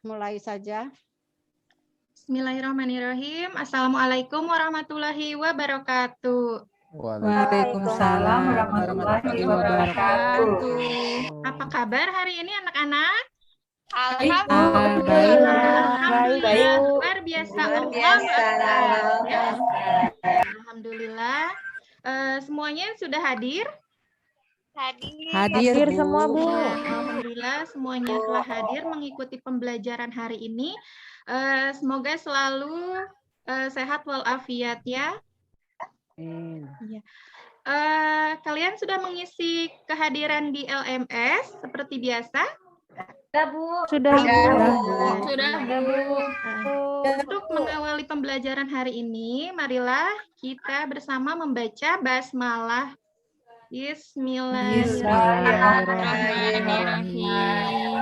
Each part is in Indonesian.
mulai saja. Bismillahirrahmanirrahim. Assalamualaikum warahmatullahi wabarakatuh. Waalaikumsalam warahmatullahi wabarakatuh. Apa kabar hari ini anak-anak? Alhamdulillah. Luar biasa. Alhamdulillah. Semuanya sudah hadir? Hadir semua, Bu. Alhamdulillah semuanya telah hadir mengikuti pembelajaran hari ini. Semoga selalu sehat walafiat ya. Ya. Kalian sudah mengisi kehadiran di LMS seperti biasa? Sudah, Bu. Untuk mengawali pembelajaran hari ini, marilah kita bersama membaca basmalah. Bismillahirrahmanirrahim.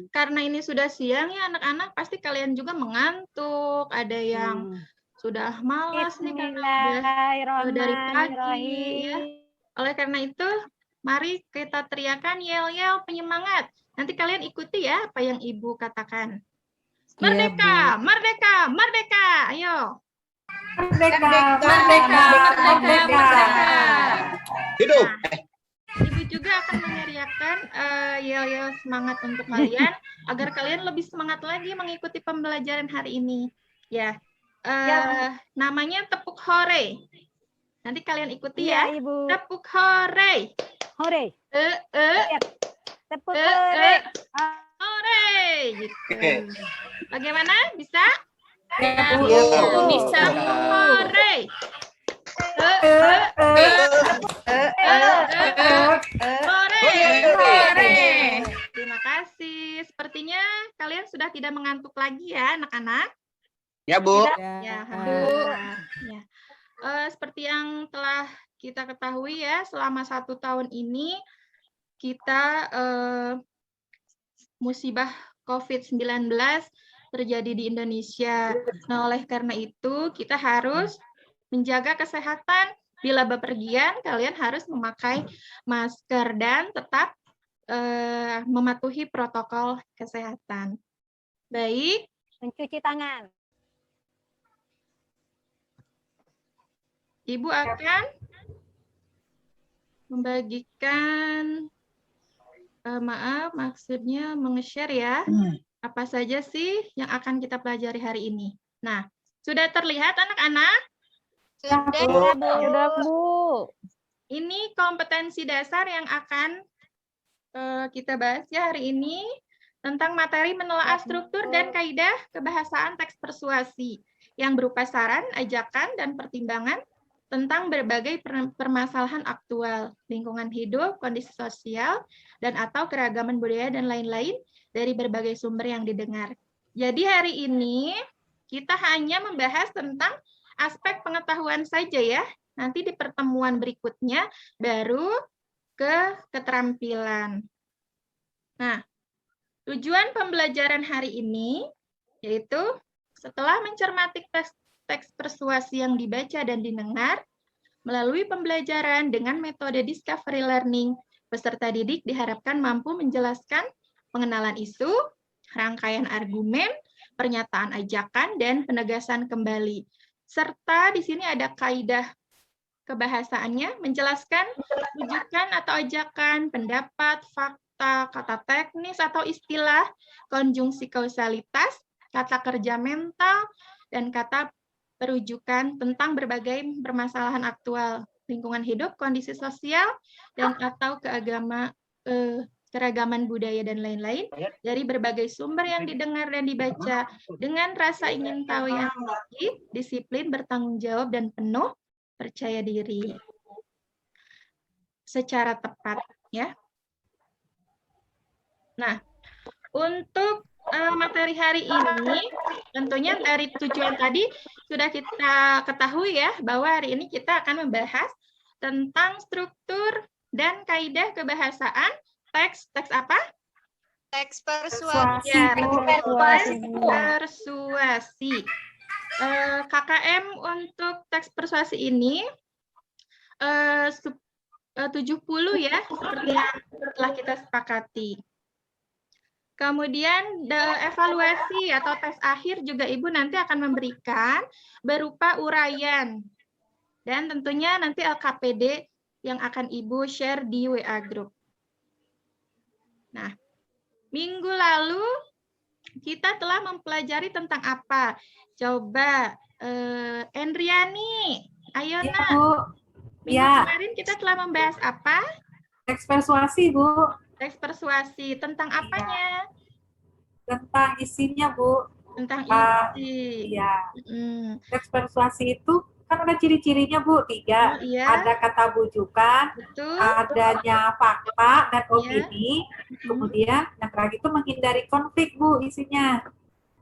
Karena ini sudah siang ya anak-anak, pasti kalian juga mengantuk. Ada yang sudah malas nih karena dari pagi ya. Oleh karena itu, mari kita teriakan yel-yel penyemangat. Nanti kalian ikuti ya apa yang Ibu katakan. Merdeka, merdeka, merdeka. Ayo. Merdeka, merdeka, merdeka. Hidup. Ibu juga akan meneriakkan yel-yel semangat untuk kalian agar kalian lebih semangat lagi mengikuti pembelajaran hari ini. Ya. Namanya tepuk hore. Nanti kalian ikuti ya. Ibu. Tepuk hore. Hore. Tepuk Hore. Gitu. Bagaimana? Bisa? Bisa. Hore. Terima kasih. Sepertinya kalian sudah tidak mengantuk lagi ya, anak-anak. Ya, Bu. Ya, alhamdulillah. Ya. Seperti yang telah kita ketahui ya, selama 1 tahun ini kita musibah COVID-19 terjadi di Indonesia. Nah, oleh karena itu kita harus menjaga kesehatan. Bila bepergian, kalian harus memakai masker dan tetap mematuhi protokol kesehatan. Baik. Mencuci tangan. Ibu akan membagikan, maksudnya menge-share ya. Apa saja sih yang akan kita pelajari hari ini. Nah, sudah terlihat anak-anak? Sudah, Bu. Ini kompetensi dasar yang akan kita bahas ya hari ini tentang materi menelaah struktur dan kaidah kebahasaan teks persuasi yang berupa saran, ajakan, dan pertimbangan tentang berbagai permasalahan aktual, lingkungan hidup, kondisi sosial, dan atau keragaman budaya dan lain-lain dari berbagai sumber yang didengar. Jadi hari ini kita hanya membahas tentang aspek pengetahuan saja ya. Nanti di pertemuan berikutnya baru ke keterampilan. Nah, tujuan pembelajaran hari ini yaitu setelah mencermati teks persuasi yang dibaca dan didengar, melalui pembelajaran dengan metode discovery learning, peserta didik diharapkan mampu menjelaskan pengenalan isu, rangkaian argumen, pernyataan ajakan, dan penegasan kembali. Serta di sini ada kaidah kebahasaannya, menjelaskan rujukan atau ajakan, pendapat, fakta, kata teknis atau istilah, konjungsi kausalitas, kata kerja mental, dan kata perujukan tentang berbagai permasalahan aktual, lingkungan hidup, kondisi sosial, dan atau keragaman budaya dan lain-lain dari berbagai sumber yang didengar dan dibaca dengan rasa ingin tahu yang tinggi, disiplin, bertanggung jawab, dan penuh percaya diri secara tepat ya. Nah, untuk materi hari ini tentunya dari tujuan tadi sudah kita ketahui ya bahwa hari ini kita akan membahas tentang struktur dan kaidah kebahasaan teks apa? Teks persuasi. Ya, teks persuasi. KKM untuk teks persuasi ini 70 ya, seperti yang telah kita sepakati. Kemudian evaluasi atau tes akhir juga Ibu nanti akan memberikan berupa uraian. Dan tentunya nanti LKPD yang akan Ibu share di WA Group. Nah, minggu lalu kita telah mempelajari tentang apa? Coba, Endriani, ayo Ya, nak. Bu. Minggu Ya. kemarin kita telah membahas apa? Teks persuasi, Bu. Teks persuasi. Tentang apanya? Tentang isinya, Bu. Tentang Ah, isi. Iya. Hmm. Teks persuasi itu kan ada ciri-cirinya, Bu, 3. Oh, iya. Ada kata bujukan, Betul. adanya fakta dan opini. Iya. Kemudian yang terakhir itu menghindari konflik, Bu, isinya.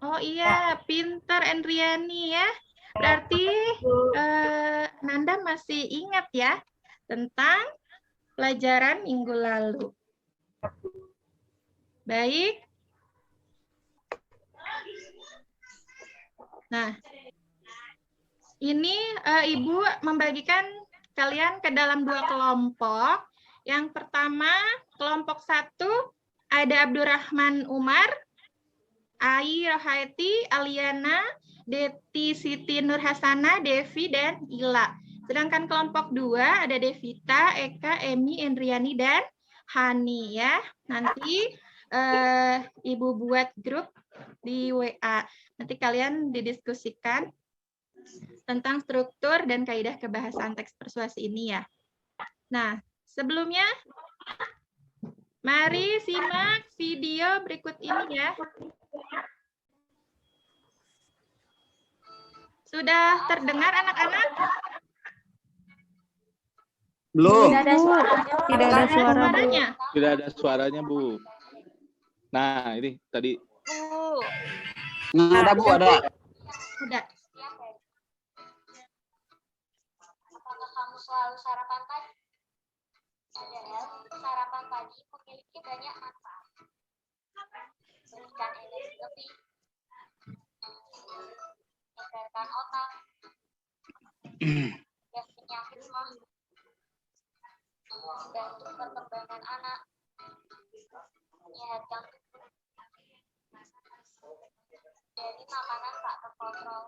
Oh iya, pintar Endriani ya. Berarti Bu. Nanda masih ingat ya tentang pelajaran minggu lalu. Baik. Nah, ini Ibu membagikan kalian ke dalam 2 kelompok. Yang pertama, kelompok 1 ada Abdurrahman Umar, Ai Rohaiti, Aliana, Deti Siti Nurhasana, Devi, dan Ila. Sedangkan kelompok 2 ada Devita, Eka, Emi, Endriani, dan Hani ya. Nanti Ibu buat grup di WA. Nanti kalian didiskusikan tentang struktur dan kaidah kebahasaan teks persuasi ini ya. Nah, sebelumnya mari simak video berikut ini ya. Sudah terdengar anak-anak? Belum. Tidak ada suaranya. Tidak ada suara, Bu. Suaranya. Tidak ada suaranya, Bu. Nah, ini tadi. Nah, ada Bu, ada. Sudah. Apakah kamu selalu sarapan pagi? Padahal sarapan pagi memiliki banyak manfaat. Berikan energi lebih, menyegarkan otak, dan penyakit mah, membantu perkembangan anak, menyehatkan tubuh, dari makanan tak terkontrol.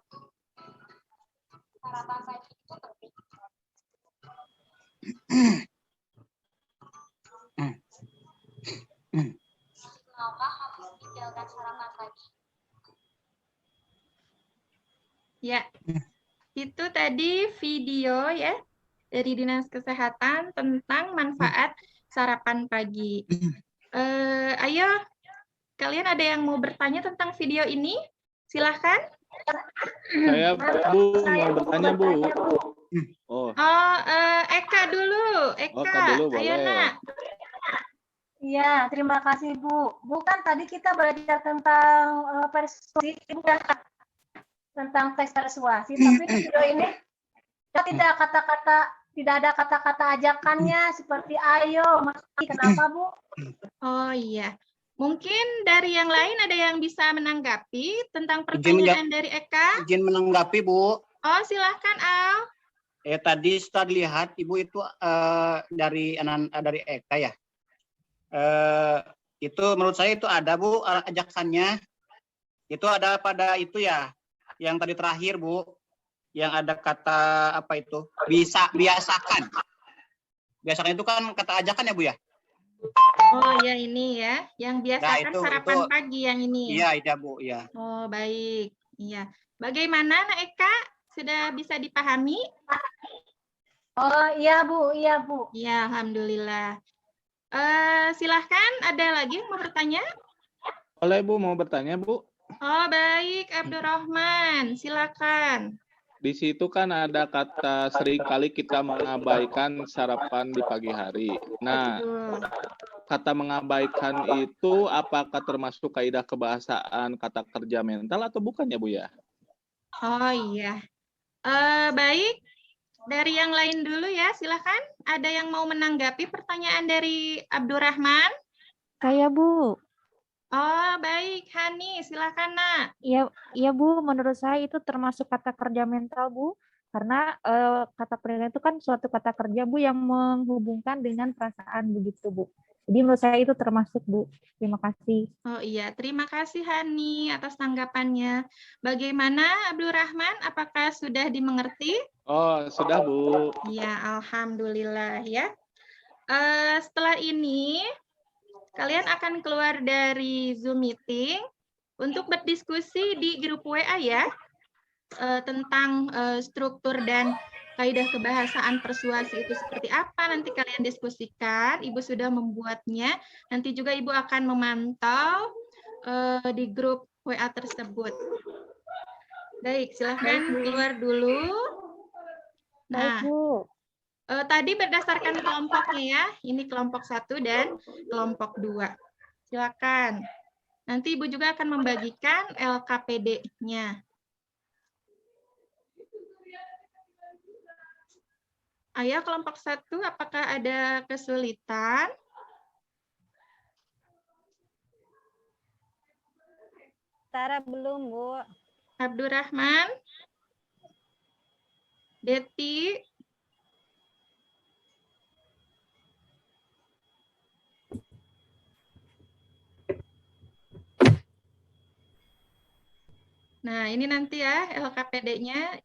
Sarapan pagi itu penting. Maukah kamu tinggalkan sarapan pagi? Ya. Itu tadi video ya dari Dinas Kesehatan tentang manfaat sarapan pagi. Ayo, kalian ada yang mau bertanya tentang video ini? Silahkan. Saya, Bu, mau bertanya, Bu. Oh, Eka dulu. Eka dulu, Ayo boleh. nak. Iya, terima kasih Bu. Bukan tadi kita belajar tentang persuasi, tentang teks persuasi, tapi di video ini kita tidak ada kata-kata ajakannya seperti ayo, mari. Kenapa Bu? Oh iya. Mungkin dari yang lain ada yang bisa menanggapi tentang Izin pertanyaan dari Eka? Izin menanggapi, Bu. Oh, silahkan Al. Tadi setelah dilihat Ibu itu dari Eka ya. Itu menurut saya itu ada, Bu, ajakannya. Itu ada pada itu ya, yang tadi terakhir, Bu. Yang ada kata apa itu? Biasakan. Biasakan itu kan kata ajakan ya, Bu ya? Oh ya ini ya, yang biasakan sarapan pagi yang ini. Iya, itu Bu, iya. Oh baik, iya. Bagaimana Nak Eka? Sudah bisa dipahami? Oh iya Bu, iya Bu. Iya, alhamdulillah. Silahkan, ada lagi yang mau bertanya? Boleh, Bu, mau bertanya, Bu? Oh baik, Abdurrahman, silakan. Di situ kan ada kata seringkali kita mengabaikan sarapan di pagi hari. Nah, kata mengabaikan itu apakah termasuk kaidah kebahasaan kata kerja mental atau bukan ya, Bu ya? Oh iya. Baik, dari yang lain dulu ya, silakan. Ada yang mau menanggapi pertanyaan dari Abdurrahman? Saya, Bu. Oh, baik. Hani, silakan, Nak. Iya Bu, menurut saya itu termasuk kata kerja mental Bu, karena kata kerja itu kan suatu kata kerja Bu yang menghubungkan dengan perasaan begitu Bu. Jadi menurut saya itu termasuk, Bu. Terima kasih. Oh iya, terima kasih Hani atas tanggapannya. Bagaimana Abdurrahman, apakah sudah dimengerti? Oh, sudah, Bu. Ya, alhamdulillah ya. Setelah ini kalian akan keluar dari Zoom meeting untuk berdiskusi di grup WA ya, tentang struktur dan kaidah kebahasaan persuasi itu seperti apa. Nanti kalian diskusikan, Ibu sudah membuatnya. Nanti juga Ibu akan memantau di grup WA tersebut. Baik, silahkan keluar dulu. Baik, Nah, Bu. tadi berdasarkan kelompoknya ya, ini kelompok 1 dan kelompok 2. Silakan. Nanti Ibu juga akan membagikan LKPD-nya. Ayo kelompok 1, apakah ada kesulitan? Tara belum, Bu. Abdurrahman? Deti? Nah, ini nanti ya LKPD-nya.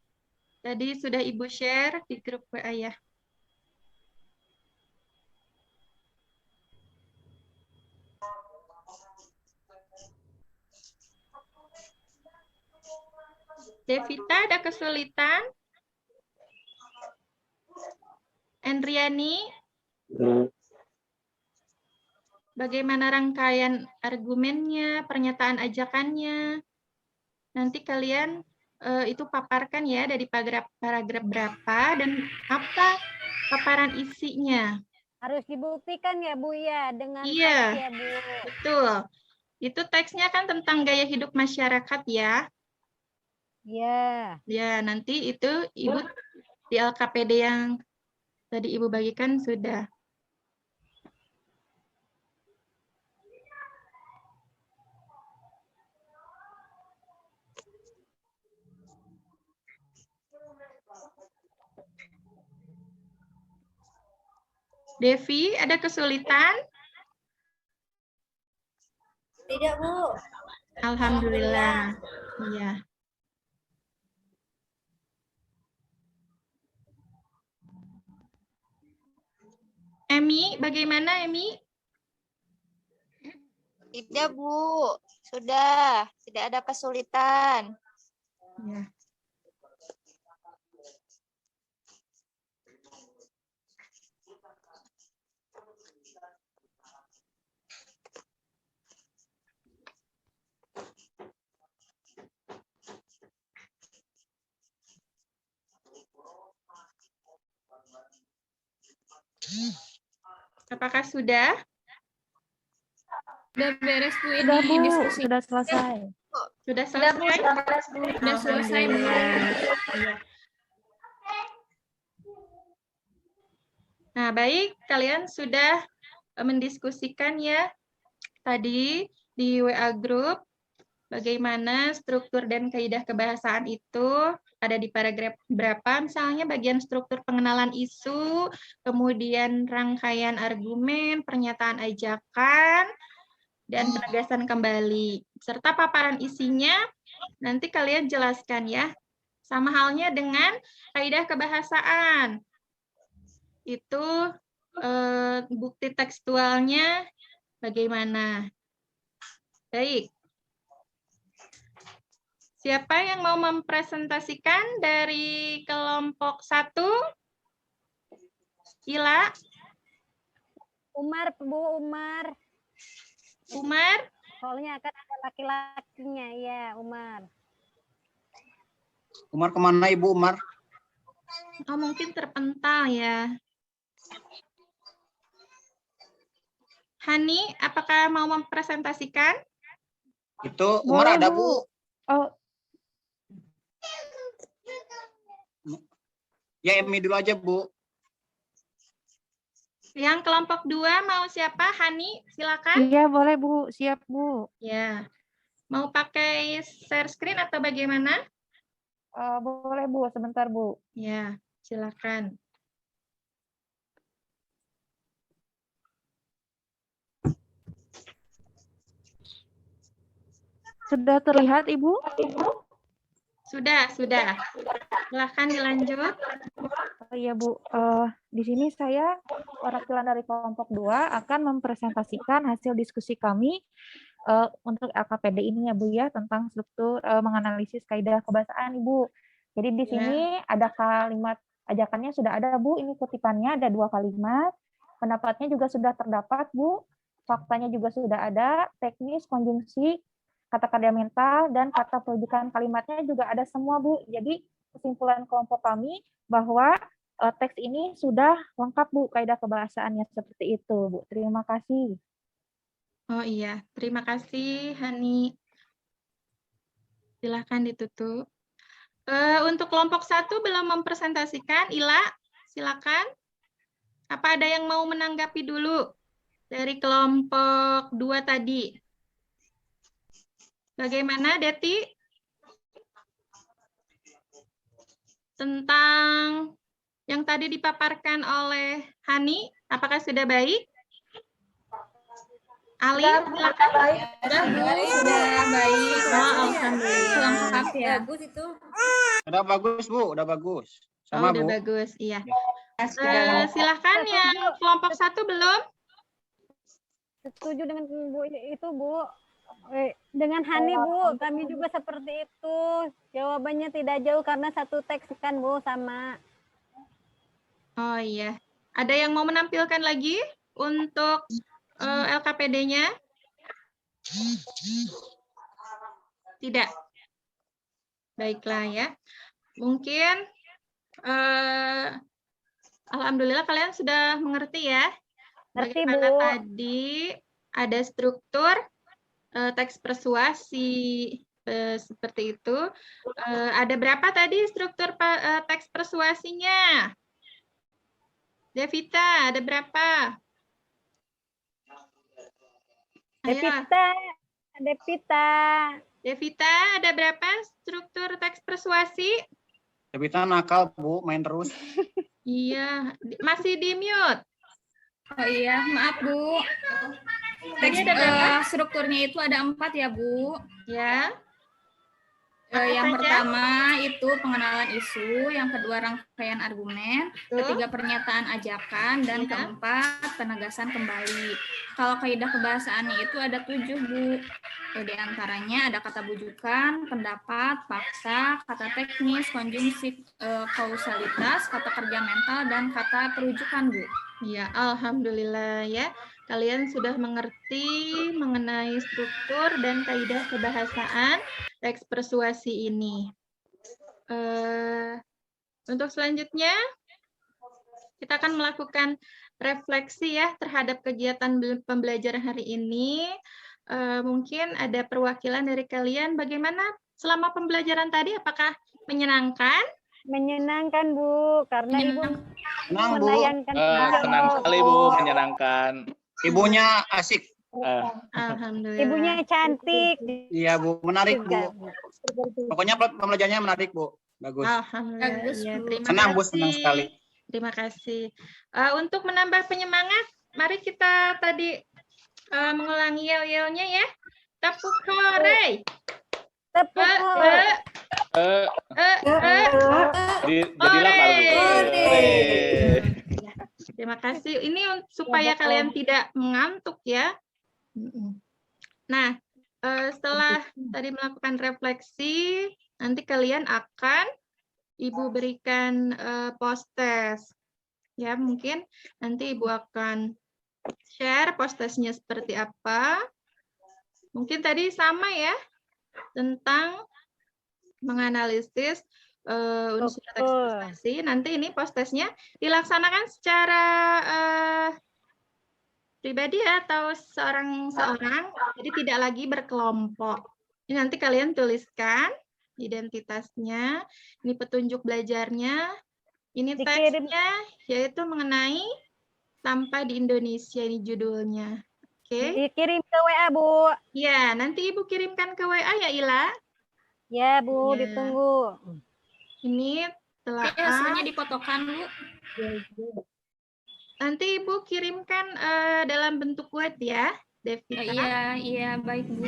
Tadi sudah Ibu share di grup WA ya. Devita ada kesulitan? Endriani? Bagaimana rangkaian argumennya, pernyataan ajakannya? Nanti kalian itu paparkan ya dari paragraf berapa dan apa paparan isinya. Harus dibuktikan ya, Bu, ya, dengan Iya. teks ya, Bu. Betul. Itu teksnya kan tentang gaya hidup masyarakat ya. Ya. Ya, nanti itu Ibu di LKPD yang tadi Ibu bagikan sudah. Devi, ada kesulitan? Tidak, Bu. Alhamdulillah. Iya. Emi, bagaimana Emi? Tidak, Bu. Sudah. Tidak ada kesulitan. Ya. Apakah sudah? Udah beres, Bu, Sudah, ini Bu. diskusi. Sudah selesai. Sudah Sudah, Bu, selesai? sudah beres, Bu. Udah selesai, Bu. Alhamdulillah. Nah, baik, kalian sudah mendiskusikan ya tadi di WA Group bagaimana struktur dan kaidah kebahasaan itu ada di paragraf berapa, misalnya bagian struktur pengenalan isu, kemudian rangkaian argumen, pernyataan ajakan, dan penegasan kembali. Serta paparan isinya nanti kalian jelaskan ya. Sama halnya dengan kaidah kebahasaan. Itu bukti tekstualnya bagaimana. Baik. Siapa yang mau mempresentasikan dari kelompok 1? Ila? Umar, Bu, Umar. Umar? Soalnya akan ada laki-lakinya, ya, Umar. Umar kemana Ibu Umar? Oh, mungkin terpental ya. Hani, apakah mau mempresentasikan? Itu Umar Boleh, ada Bu. Bu. Oh, Ya Emi dulu aja Bu. Yang kelompok 2 mau siapa? Hani, silakan. iya boleh, Bu. Siap, Bu. Ya. Mau pakai share screen atau bagaimana? Boleh, Bu. Sebentar, Bu. Ya, silakan. Sudah terlihat, Ibu? Sudah. Silahkan dilanjut. Oh iya, Bu. Di sini saya, perwakilan dari kelompok 2, akan mempresentasikan hasil diskusi kami untuk LKPD ini ya, Bu, ya, tentang struktur menganalisis kaidah kebahasaan, Ibu. Jadi di sini ada kalimat ajakannya sudah ada, Bu. Ini kutipannya ada 2 kalimat. Pendapatnya juga sudah terdapat, Bu. Faktanya juga sudah ada. Teknis, konjungsi, kata kerja mental, dan kata perujukan kalimatnya juga ada semua, Bu. Jadi kesimpulan kelompok kami bahwa teks ini sudah lengkap, Bu, kaidah kebahasaannya seperti itu, Bu. Terima kasih. Oh iya, terima kasih Hani. Silahkan ditutup. Untuk kelompok 1 belum mempresentasikan, Ila, silakan. Apa ada yang mau menanggapi dulu dari kelompok 2 tadi? Bagaimana, Deti? Tentang yang tadi dipaparkan oleh Hani, apakah sudah baik? Ali, silakan. Sudah baik. Oh, alhamdulillah. Lengkap ya. Bagus itu. Udah bagus, Bu. Udah bagus. Oh, Sama, udah Bu. bagus, iya. Silahkan yang kelompok 1 belum? Setuju dengan Bu itu, Bu. Dengan Hani, Bu, kami juga seperti itu. Jawabannya tidak jauh karena satu teks kan, Bu, sama. Oh iya. Ada yang mau menampilkan lagi untuk LKPD-nya? Tidak. Baiklah ya. Mungkin alhamdulillah kalian sudah mengerti ya. Ngerti, Bagaimana Bu. tadi ada struktur teks persuasi seperti itu. Ada berapa tadi struktur teks persuasinya? Devita, ada berapa? Ayo. Devita, ada berapa struktur teks persuasi? Devita nakal, Bu. Main terus. Iya, masih di mute. Oh iya, maaf Bu. Tadi ada berapa? Strukturnya itu ada 4 ya Bu. Ya. Yang saja? pertama itu pengenalan isu, yang kedua rangkaian argumen, ketiga pernyataan ajakan, dan keempat penegasan kembali. Kalau kaidah kebahasaannya itu ada 7 Bu. Di antaranya ada kata bujukan, pendapat, fakta, kata teknis, konjungsi, kausalitas, kata kerja mental, dan kata perujukan Bu. Ya, alhamdulillah ya. Kalian sudah mengerti mengenai struktur dan kaidah kebahasaan teks persuasi ini. Untuk selanjutnya, kita akan melakukan refleksi ya terhadap kegiatan pembelajaran hari ini. Mungkin ada perwakilan dari kalian. Bagaimana selama pembelajaran tadi? Apakah menyenangkan? Menyenangkan, Bu, karena Ibu Senang, Bu. menayangkan Senang sekali, Bu, menyenangkan. Ibunya asik. Alhamdulillah. Ibunya cantik. Iya, Bu. Menarik, Bu. Pokoknya pembelajarannya menarik, Bu. Bagus. Alhamdulillah. Bagus, Ya, Bu. terima Senang, Bu. kasih. Senang sekali. Terima kasih. Untuk menambah penyemangat, mari kita tadi mengulangi yel-yelnya ya. Tepuk hore. Tepuk hore. Jadilah malu. Terima kasih. Ini supaya kalian tidak mengantuk ya. Nah, setelah tadi melakukan refleksi, nanti kalian akan Ibu berikan post-test. Ya, mungkin nanti Ibu akan share post-testnya seperti apa. Mungkin tadi sama ya, tentang menganalisis unsur teks prestasi. Nanti ini post-testnya dilaksanakan secara pribadi atau seorang-seorang, jadi tidak lagi berkelompok. Ini nanti kalian tuliskan identitasnya, ini petunjuk belajarnya, ini teksnya, yaitu mengenai sampah di Indonesia, ini judulnya. Oke. Dikirim ke WA, Bu. Ya, nanti Ibu kirimkan ke WA ya, Ila. Ya, Bu, Ya. ditunggu. Ini telah Hasilnya difotokan Bu. nanti Ibu kirimkan dalam bentuk Word ya, Devita. Iya, baik Bu.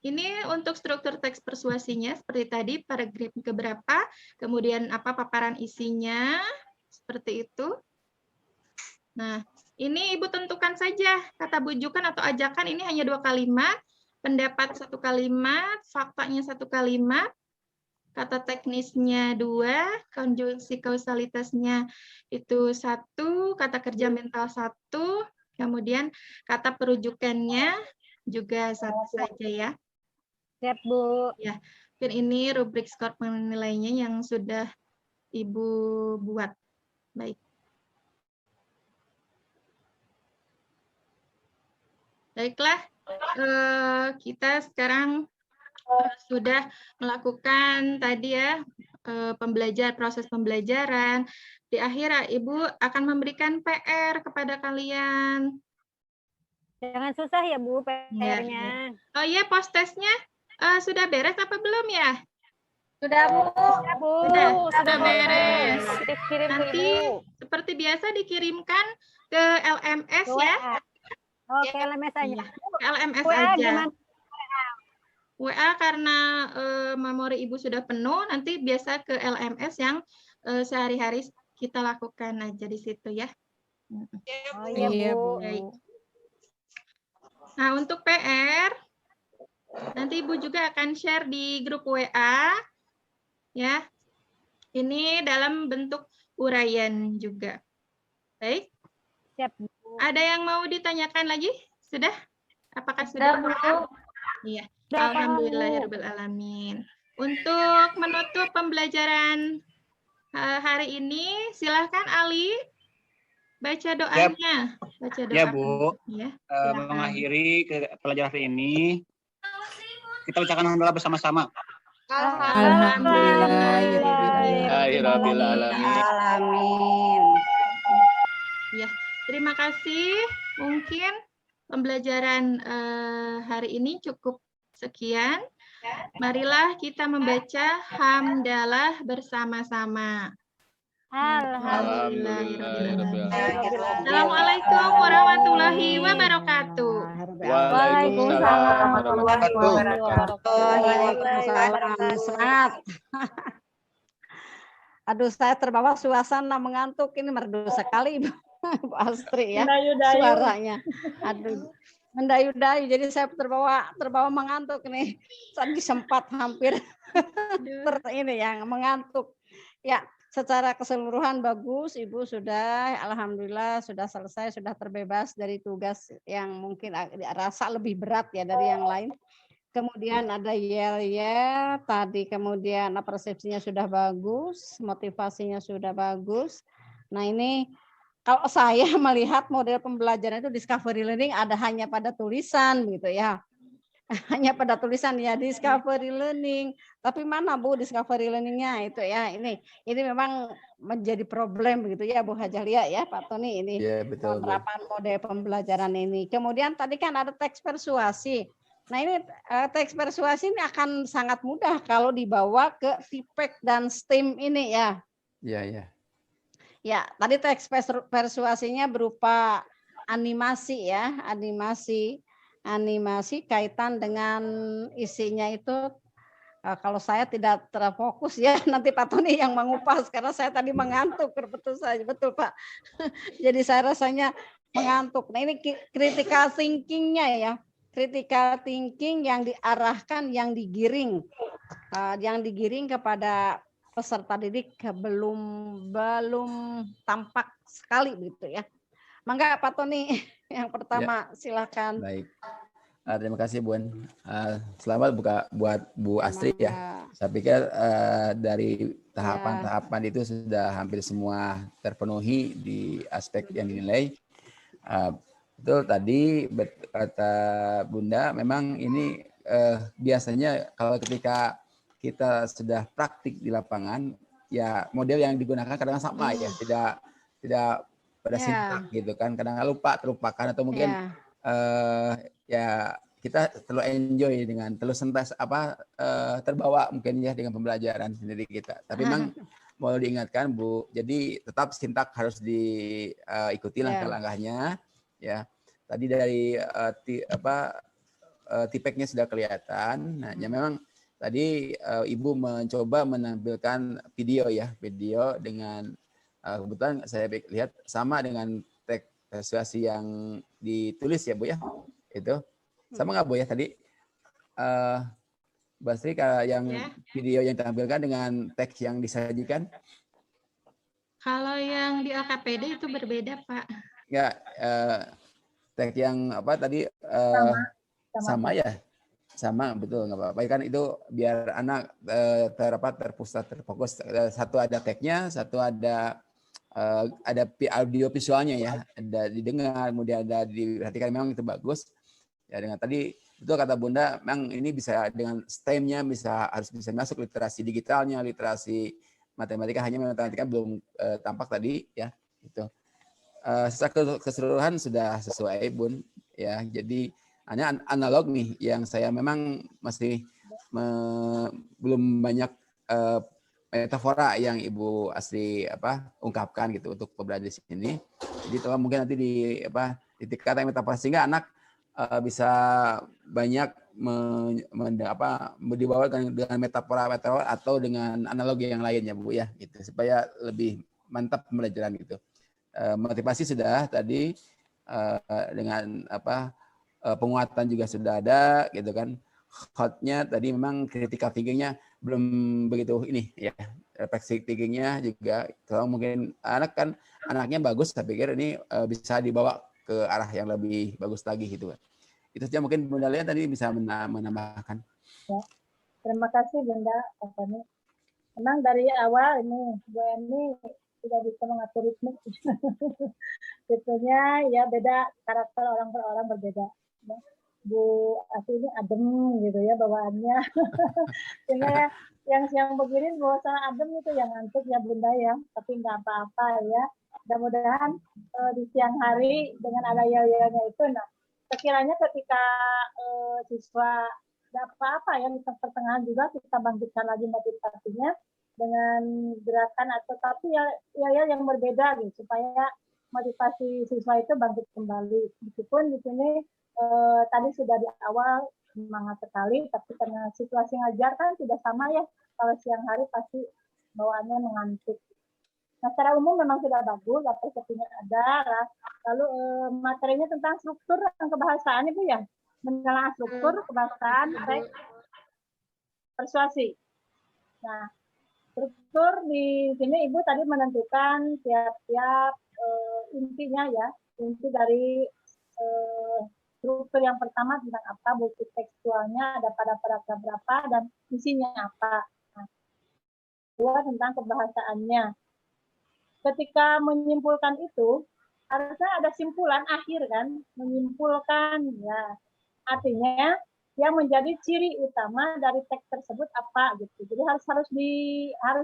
Ini untuk struktur teks persuasinya seperti tadi, paragraf keberapa, kemudian apa paparan isinya, seperti itu. Nah, ini Ibu tentukan saja kata bujukan atau ajakan ini hanya 2 kalimat, pendapat 1 kalimat, faktanya 1 kalimat, kata teknisnya 2, konjungsi kausalitasnya itu 1, kata kerja mental 1, kemudian kata perujukannya juga 1 saja ya. Siap, Bu. Ya, dan ini rubrik skor penilaiannya yang sudah Ibu buat. Baik. Baiklah, kita sekarang sudah melakukan tadi ya proses pembelajaran. Di akhir Ibu akan memberikan PR kepada kalian. Jangan susah ya, Bu, Ya. PR-nya. Oh iya, post testnya sudah beres apa belum ya? Sudah, Bu. Ya, Bu. Sudah beres. Nanti kirim ke Nanti Ibu. seperti biasa dikirimkan ke LMS Ke ya. WA. Oke, LMS aja. Iya, ke LMS WA aja. gimana? WA karena memori Ibu sudah penuh, nanti biasa ke LMS yang sehari-hari kita lakukan aja di situ ya. Oh iya, Bu. Baik. Nah, untuk PR, nanti Ibu juga akan share di grup WA, ya. Ini dalam bentuk uraian juga. Baik. Siap, Bu. Ada yang mau ditanyakan lagi? Sudah? Apakah Sudah, sudah? Bu. Iya. Sudah paham, Bu. Alhamdulillahirrahmanirrahim. Untuk menutup pembelajaran hari ini, silahkan Ali baca doanya. Baca doa. Ya, Bu. Ya, Mengakhiri pelajaran hari ini, kita ucapkan alhamdulillah bersama-sama. Alhamdulillahirabbil alamin. Ya, terima kasih. Mungkin pembelajaran hari ini cukup sekian. Marilah kita membaca hamdalah bersama-sama. Alhamdulillahirabbil alamin. Assalamualaikum warahmatullahi wabarakatuh. Waalaikumsalam warahmatullahi wabarakatuh. Waalaikumsalam. Semangat. Aduh, saya terbawa suasana mengantuk ini merdu sekali, Bu Astri ya. Suaranya. Aduh, mendayu-dayu. Jadi saya terbawa mengantuk nih. Tadi sempat hampir ini yang mengantuk. Ya, secara keseluruhan bagus, Ibu sudah alhamdulillah sudah selesai, sudah terbebas dari tugas yang mungkin rasa lebih berat ya dari yang lain. Kemudian ada yel-yel tadi, kemudian persepsinya sudah bagus, motivasinya sudah bagus. Nah ini kalau saya melihat model pembelajaran itu discovery learning ada hanya pada tulisan gitu ya. Hanya pada tulisan ya discovery learning. Tapi mana Bu discovery learningnya itu ya. Ini memang menjadi problem begitu ya Bu Hajalia ya Pak Tony ini. Ya, betul, penerapan model pembelajaran ini. Kemudian tadi kan ada teks persuasi. Nah ini teks persuasi ini akan sangat mudah kalau dibawa ke TPEC dan STEAM ini ya. Iya, iya. Ya, tadi teks persuasinya berupa animasi ya, animasi kaitan dengan isinya itu. Kalau saya tidak terfokus ya, nanti Pak Tony yang mengupas karena saya tadi mengantuk, betul saja, betul Pak. Jadi saya rasanya mengantuk. Nah ini critical thinking-nya ya. Critical thinking yang diarahkan, yang digiring kepada peserta didik belum tampak sekali begitu ya. Mangga Pak Tony yang pertama ya. Silakan. Baik. Terima kasih Bu. Selamat buat Bu Astri ya. Saya pikir dari tahapan-tahapan itu sudah hampir semua terpenuhi di aspek yang dinilai. Betul tadi kata Bunda, memang ini biasanya kalau ketika kita sudah praktik di lapangan, ya model yang digunakan kadang sama ya, tidak pada sintak gitu kan, kadang terlupakan atau mungkin ya kita terlalu enjoy terlalu sentas terbawa mungkin ya dengan pembelajaran sendiri kita. Tapi memang mau diingatkan Bu, jadi tetap sintak harus diikuti langkah-langkahnya ya. Tadi dari tipeknya sudah kelihatan. Nah, ya memang tadi Ibu mencoba menampilkan video dengan kebetulan saya lihat sama dengan teks persuasi yang ditulis ya Bu ya. Itu sama nggak Bu ya tadi? Basri yang video yang ditampilkan dengan teks yang disajikan? Kalau yang di LKPD itu berbeda, Pak. Ya, teks yang apa tadi sama ya? Sama, betul, nggak apa-apa. Kan itu biar anak terpusat, terfokus. Satu ada teksnya, satu ada audio visualnya ya, ada didengar, kemudian ada diperhatikan, memang itu bagus. Ya dengan tadi itu kata Bunda, memang ini bisa dengan STEM-nya harus bisa masuk literasi digitalnya, literasi matematika, hanya matematika belum tampak tadi ya itu. Secara keseluruhan sudah sesuai Bun ya. Jadi hanya analog nih yang saya memang masih belum banyak metafora yang Ibu Asri ungkapkan gitu untuk pembelajaran di sini. Jadi tolong mungkin nanti titik kata metafora sehingga anak bisa banyak dibawa dengan metafora atau dengan analogi yang lainnya Bu ya gitu supaya lebih mantap pembelajaran gitu. Motivasi sudah tadi dengan penguatan juga sudah ada gitu kan. Hotnya tadi memang critical thinking-nya belum begitu ini ya, refleksi thinkingnya juga. Kalau mungkin anaknya bagus, saya pikir ini bisa dibawa ke arah yang lebih bagus lagi gitu kan. Itu saja mungkin Bunda Lia tadi bisa menambahkan. Ya. Terima kasih Bunda. Memang dari awal ini Bu Eni sudah bisa mengatur ritme. Sebetulnya ya beda karakter orang per orang berbeda. Bu Asri ini adem gitu ya bawaannya. Sehingga yang begini bawa adem itu yang ngantuk ya Bunda ya. Tapi nggak apa-apa ya. Mudah-mudahan di siang hari dengan ada yel-yelnya itu, nah sekiranya ketika siswa nggak apa-apa ya di pertengahan juga kita bangkitkan lagi motivasinya dengan gerakan atau tapi ya yang berbeda gitu supaya motivasi siswa itu bangkit kembali. Meskipun di sini tadi sudah di awal semangat sekali, tapi karena situasi ngajar kan tidak sama ya. Kalau siang hari pasti bawaannya mengantuk. Nah, secara umum memang sudah bagus, persepsinya ada. Lalu materinya tentang struktur dan kebahasaan Ibu ya, mengenal struktur, kebahasaan, teks, persuasi. Nah, struktur di sini Ibu tadi menentukan tiap-tiap intinya ya, inti dari struktur yang pertama tentang apa, bukti tekstualnya ada pada paragraf berapa, dan isinya apa. Nah, kedua tentang kebahasaannya. Ketika menyimpulkan itu, harusnya ada simpulan akhir kan, menyimpulkan ya. Artinya yang menjadi ciri utama dari teks tersebut apa gitu. Jadi harus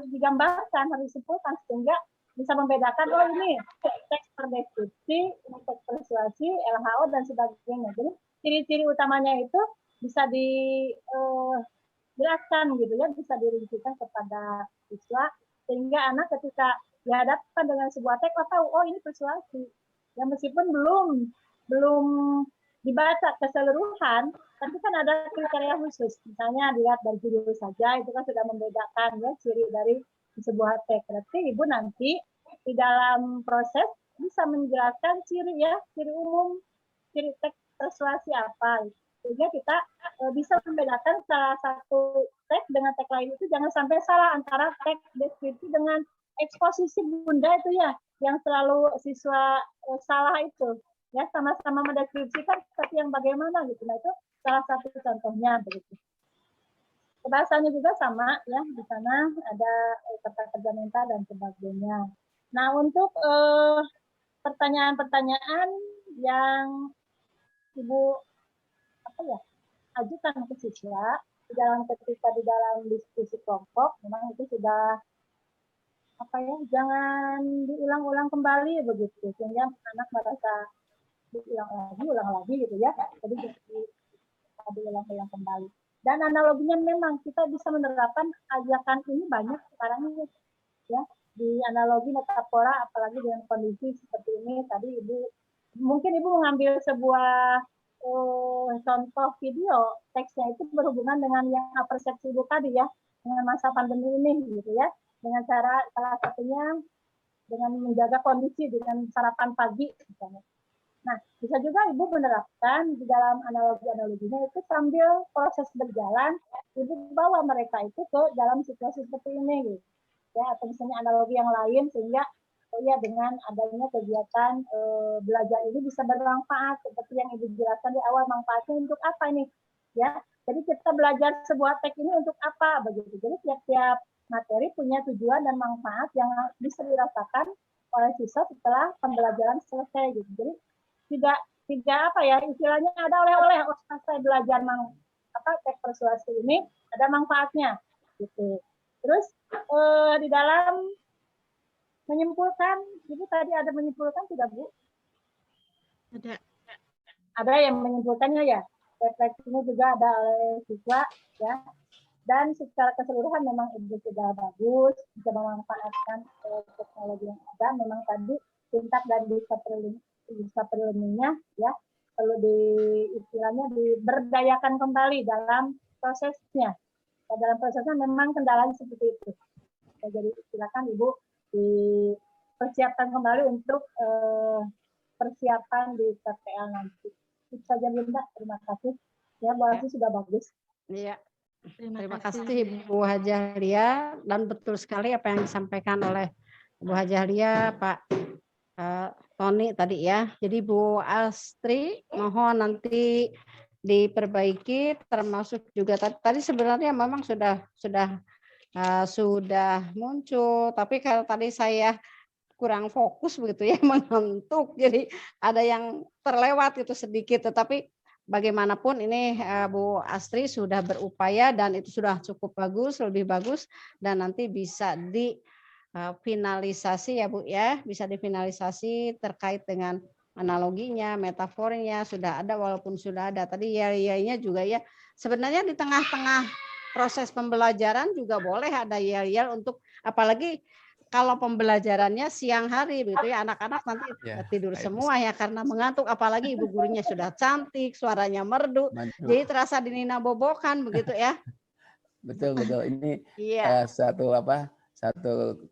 digambarkan, harus disimpulkan sehingga bisa membedakan oh ini teks perdeskripsi, ini teks persuasi, LHO dan sebagainya. Jadi ciri-ciri utamanya itu bisa dijelaskan gitu ya, bisa dirincikan kepada siswa sehingga anak ketika dihadapkan dengan sebuah teks tahu oh ini persuasi. Ya meskipun belum dibaca keseluruhan, tapi kan ada kriteria khusus. Misalnya dilihat dari judul saja itu kan sudah membedakan ya ciri dari sebuah teks. Berarti Ibu nanti di dalam proses bisa menjelaskan ciri umum, ciri teks persuasi apa. Sehingga kita bisa membedakan salah satu teks dengan teks lain itu jangan sampai salah antara teks deskripsi dengan eksposisi Bunda itu ya, yang selalu siswa salah itu. Ya sama-sama mendeskripsikan tapi yang bagaimana gitu. Nah itu salah satu contohnya begitu. Kebahasannya juga sama ya, di sana ada kata kerja minta dan sebagainya. Nah untuk pertanyaan-pertanyaan yang Ibu ajukan ke siswa ketika di dalam diskusi kelompok, memang itu sudah jangan diulang-ulang kembali begitu sehingga anak merasa ulang lagi gitu ya. Jadi diulang-ulang kembali. Dan analoginya memang kita bisa menerapkan ajakan ini banyak sekarang ini ya di analogi metafora apalagi dengan kondisi seperti ini. Tadi Ibu mengambil sebuah contoh video teksnya itu berhubungan dengan yang persepsi Ibu tadi ya, dengan masa pandemi ini gitu ya, dengan cara salah satunya dengan menjaga kondisi dengan sarapan pagi misalnya. Nah, bisa juga Ibu menerapkan di dalam analogi-analoginya itu sambil proses berjalan, Ibu bawa mereka itu ke dalam situasi seperti ini gitu. Ya, atau misalnya analogi yang lain sehingga dengan adanya kegiatan belajar ini bisa bermanfaat seperti yang Ibu jelaskan di awal, manfaatnya untuk apa ini? Ya, jadi kita belajar sebuah teks ini untuk apa begitu. Jadi tiap-tiap materi punya tujuan dan manfaat yang bisa dirasakan oleh siswa setelah pembelajaran selesai gitu. Jadi tidak apa ya, istilahnya ada oleh-oleh saya belajar teks persuasi ini ada manfaatnya gitu. Terus di dalam menyimpulkan, Ibu tadi ada menyimpulkan tidak Bu? Ada yang menyimpulkannya ya. Refleksinya juga ada oleh siswa ya. Dan secara keseluruhan memang Ibu sudah bagus, bisa memanfaatkan teknologi yang ada. Memang tadi tingkat dan bisa learning-nya ya perlu istilahnya diberdayakan kembali dalam prosesnya. Dalam prosesnya memang kendalanya seperti itu. Jadi silakan Ibu dipersiapkan kembali untuk persiapan di KPL nanti. Itu saja Bunda, terima kasih. Ya, Bu Asri sudah bagus. Iya. Terima kasih Bu Hajah Lia, dan betul sekali apa yang disampaikan oleh Bu Hajah Lia, Pak Tony tadi ya. Jadi Bu Astri mohon nanti diperbaiki, termasuk juga tadi sebenarnya memang sudah muncul, tapi kalau tadi saya kurang fokus begitu ya, mengantuk, jadi ada yang terlewat gitu sedikit, tetapi bagaimanapun ini Bu Astri sudah berupaya dan itu sudah cukup bagus, lebih bagus, dan nanti bisa difinalisasi ya Bu ya, bisa difinalisasi terkait dengan analoginya, metafornya sudah ada, walaupun sudah ada tadi ya juga ya, sebenarnya di tengah-tengah proses pembelajaran juga boleh ada yel-yel untuk, apalagi kalau pembelajarannya siang hari begitu ya, anak-anak nanti tidur semua ya karena mengantuk, apalagi ibu gurunya sudah cantik, suaranya merdu, jadi terasa dinina bobokan begitu ya. Betul. Ini satu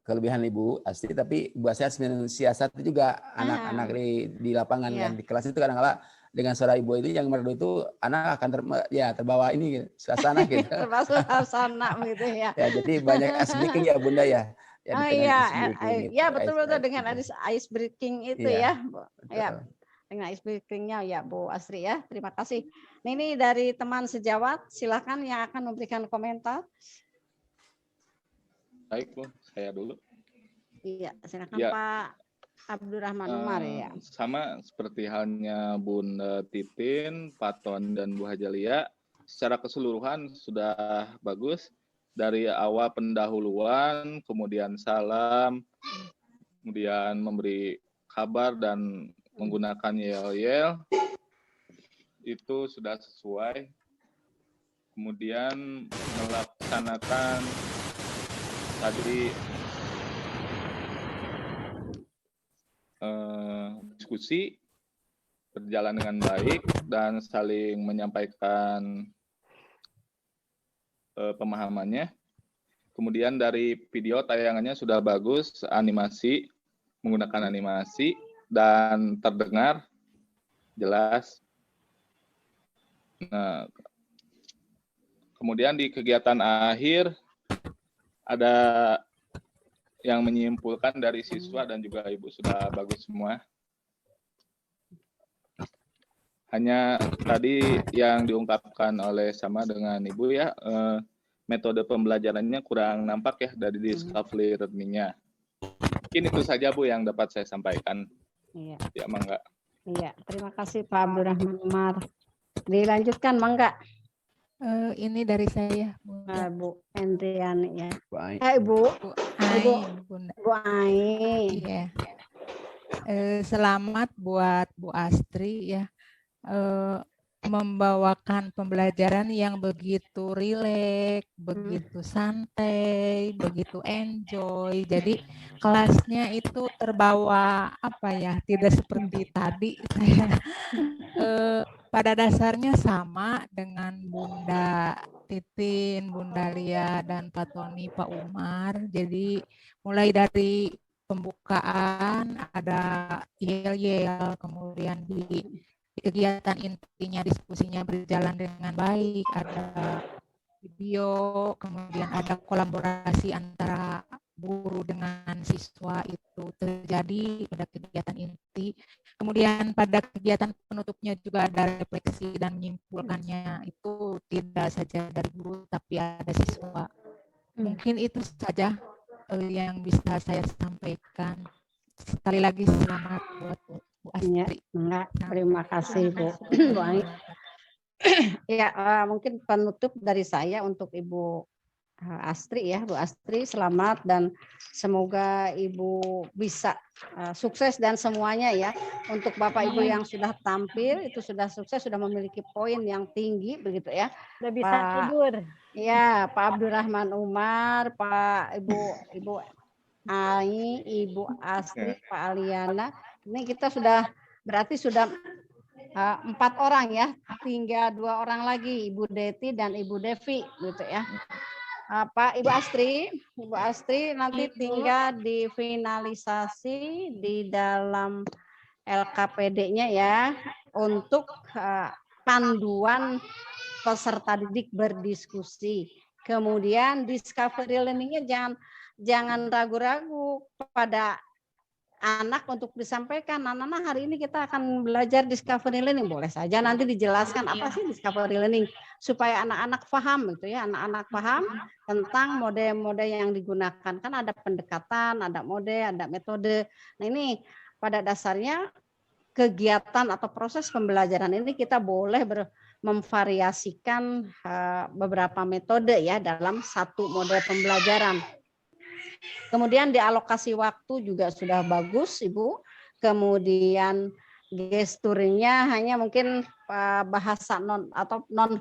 kelebihan Ibu Astri, tapi Ibu Astri harus mensiasati juga anak-anak di lapangan yang di kelas itu kadang-kadang dengan suara Ibu itu yang merdu itu anak akan terbawa ini suasana gitu. Terbawa suasana gitu ya. Ya, jadi banyak ice breaking ya Bunda ya. Ya betul dengan ice breaking itu ya. Ya. Dengan ice breakingnya ya Bu Astri ya. Terima kasih. Nah, ini dari teman sejawat, silakan yang akan memberikan komentar. Baik Bu, saya dulu. Iya, silakan ya. Pak Abdurrahman Umar ya. Sama seperti halnya Bunda Titin, Pak Ton dan Bu Hajah Lia, secara keseluruhan sudah bagus. Dari awal pendahuluan, kemudian salam, kemudian memberi kabar dan menggunakan yel-yel, itu sudah sesuai. Kemudian melaksanakan tadi diskusi berjalan dengan baik dan saling menyampaikan pemahamannya. Kemudian dari video tayangannya sudah bagus, menggunakan animasi dan terdengar jelas. Nah, kemudian di kegiatan akhir ada yang menyimpulkan dari siswa dan juga Ibu sudah bagus semua. Hanya tadi yang diungkapkan oleh sama dengan Ibu ya, metode pembelajarannya kurang nampak ya dari discovery learning-nya. Mungkin itu saja Bu yang dapat saya sampaikan. Iya. Ya, Mangga. Iya, terima kasih Pak Abdurrahman Umar. Dilanjutkan Mangga. Ini dari saya, Bu Endriani ya. Bu Ai. Iya. Selamat buat Bu Astri ya. membawakan pembelajaran yang begitu rileks, begitu santai, begitu enjoy. Jadi kelasnya itu terbawa apa ya, tidak seperti tadi saya pada dasarnya sama dengan Bunda Titin, Bunda Lia, dan Pak Tony, Pak Umar. Jadi mulai dari pembukaan ada yel-yel, kemudian di kegiatan intinya diskusinya berjalan dengan baik, ada video, kemudian ada kolaborasi antara guru dengan siswa itu terjadi pada kegiatan inti. Kemudian pada kegiatan penutupnya juga ada refleksi dan menyimpulkannya itu tidak saja dari guru tapi ada siswa. Mungkin itu saja yang bisa saya sampaikan. Sekali lagi selamat buat Bu Astri. Terima kasih Bu. Ya, mungkin penutup dari saya untuk Ibu Astri ya, Bu Astri selamat dan semoga Ibu bisa sukses dan semuanya ya. Untuk Bapak Ibu yang sudah tampil itu sudah sukses, sudah memiliki poin yang tinggi begitu ya. Udah bisa tidur. Ya, Pak Abdurrahman Umar, Pak Ibu Ai, Ibu Astri, Pak Aliana. Ini kita sudah berarti sudah 4 orang ya, tinggal 2 orang lagi, Ibu Deti dan Ibu Devi gitu ya. Pak Ibu Astri nanti tinggal difinalisasi di dalam LKPD-nya ya untuk panduan peserta didik berdiskusi. Kemudian discovery learning-nya jangan ragu-ragu pada anak untuk disampaikan, anak-anak hari ini kita akan belajar discovery learning, boleh saja nanti dijelaskan apa sih discovery learning supaya anak-anak paham gitu ya, anak-anak paham tentang mode-mode yang digunakan, kan ada pendekatan, ada mode, ada metode. Nah ini pada dasarnya kegiatan atau proses pembelajaran ini kita boleh memvariasikan beberapa metode ya dalam satu mode pembelajaran. Kemudian dialokasi waktu juga sudah bagus Ibu. Kemudian gesturnya hanya mungkin bahasa non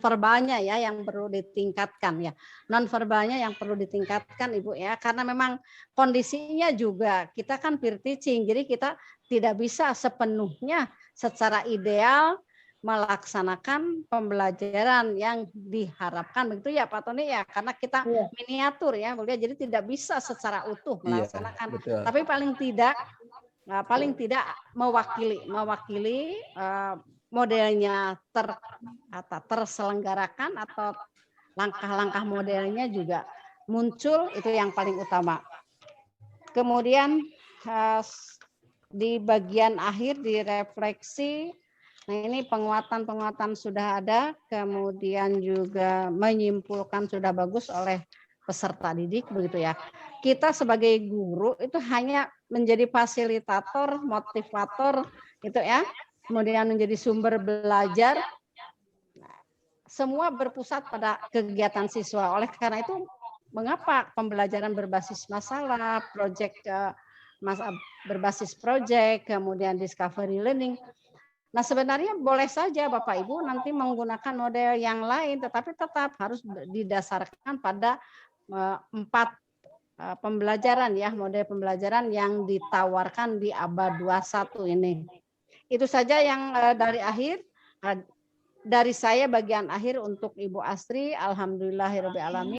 verbalnya ya yang perlu ditingkatkan ya. Non verbalnya yang perlu ditingkatkan Ibu ya, karena memang kondisinya juga kita kan peer teaching. Jadi kita tidak bisa sepenuhnya secara ideal melaksanakan pembelajaran yang diharapkan begitu ya Pak Tony ya, karena kita miniatur ya Bu Lia, jadi tidak bisa secara utuh melaksanakan, tapi paling tidak mewakili modelnya terselenggarakan atau langkah-langkah modelnya juga muncul, itu yang paling utama. Kemudian di bagian akhir di refleksi. Nah ini penguatan sudah ada, kemudian juga menyimpulkan sudah bagus oleh peserta didik begitu ya. Kita sebagai guru itu hanya menjadi fasilitator, motivator gitu ya. Kemudian menjadi sumber belajar. Semua berpusat pada kegiatan siswa. Oleh karena itu mengapa pembelajaran berbasis masalah, berbasis project, kemudian discovery learning. Nah sebenarnya boleh saja Bapak Ibu nanti menggunakan model yang lain, tetapi tetap harus didasarkan pada 4 pembelajaran ya, model pembelajaran yang ditawarkan di abad 21 ini. Itu saja yang dari saya bagian akhir untuk Ibu Astri. Alhamdulillahirobbilalamin.